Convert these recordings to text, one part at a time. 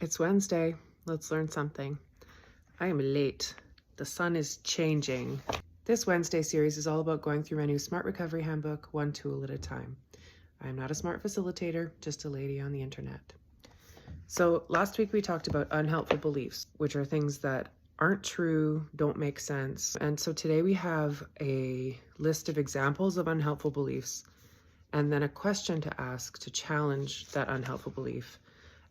It's Wednesday. Let's learn something. I am late. The sun is changing. This Wednesday series is all about going through my new Smart Recovery Handbook, one tool at a time. I am not a smart facilitator, just a lady on the internet. So last week we talked about unhelpful beliefs, which are things that aren't true, don't make sense. And so today we have a list of examples of unhelpful beliefs, and then a question to ask to challenge that unhelpful belief,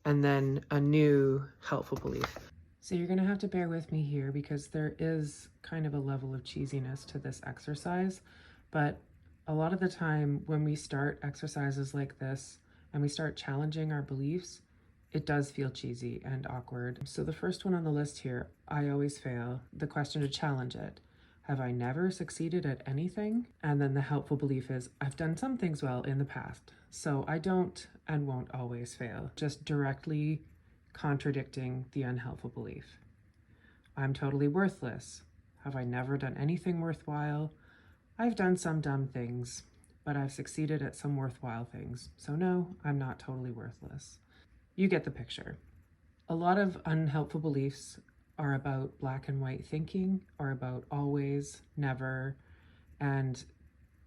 and then a new helpful belief. So you're going to have to bear with me here because there is kind of a level of cheesiness to this exercise, but a lot of the time when we start exercises like this and we start challenging our beliefs, it does feel cheesy and awkward. So the first one on the list here, I always fail, the question to challenge it. Have I never succeeded at anything? And then the helpful belief is, I've done some things well in the past, so I don't and won't always fail. Just directly contradicting the unhelpful belief. I'm totally worthless. Have I never done anything worthwhile? I've done some dumb things, but I've succeeded at some worthwhile things. So no, I'm not totally worthless. You get the picture. A lot of unhelpful beliefs are about black and white thinking, or about always, never, and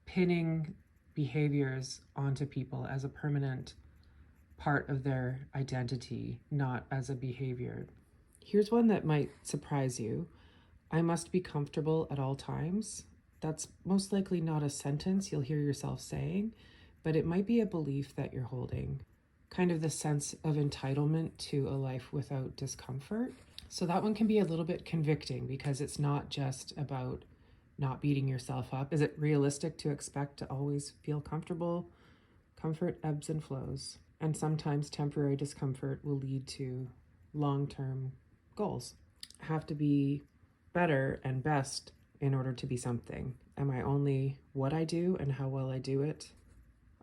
pinning behaviors onto people as a permanent part of their identity, not as a behavior. Here's one that might surprise you. I must be comfortable at all times. That's most likely not a sentence you'll hear yourself saying, but it might be a belief that you're holding. Kind of the sense of entitlement to a life without discomfort. So that one can be a little bit convicting because it's not just about not beating yourself up. Is it realistic to expect to always feel comfortable? Comfort ebbs and flows, and sometimes temporary discomfort will lead to long-term goals. I have to be better and best in order to be something. Am I only what I do and how well I do it?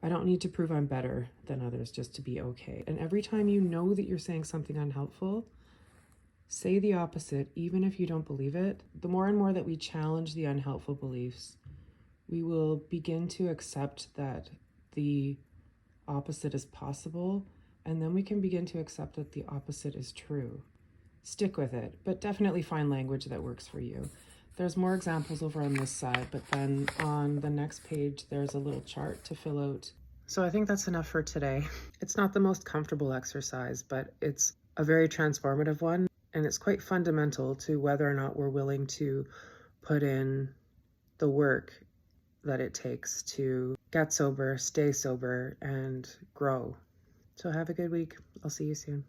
I don't need to prove I'm better than others just to be okay. And every time you know that you're saying something unhelpful, say the opposite, even if you don't believe it. The more and more that we challenge the unhelpful beliefs, we will begin to accept that the opposite is possible, and then we can begin to accept that the opposite is true. Stick with it, but definitely find language that works for you. There's more examples over on this side, but then on the next page, there's a little chart to fill out. So I think that's enough for today. It's not the most comfortable exercise, but it's a very transformative one, and it's quite fundamental to whether or not we're willing to put in the work that it takes to get sober, stay sober, and grow. So have a good week. I'll see you soon.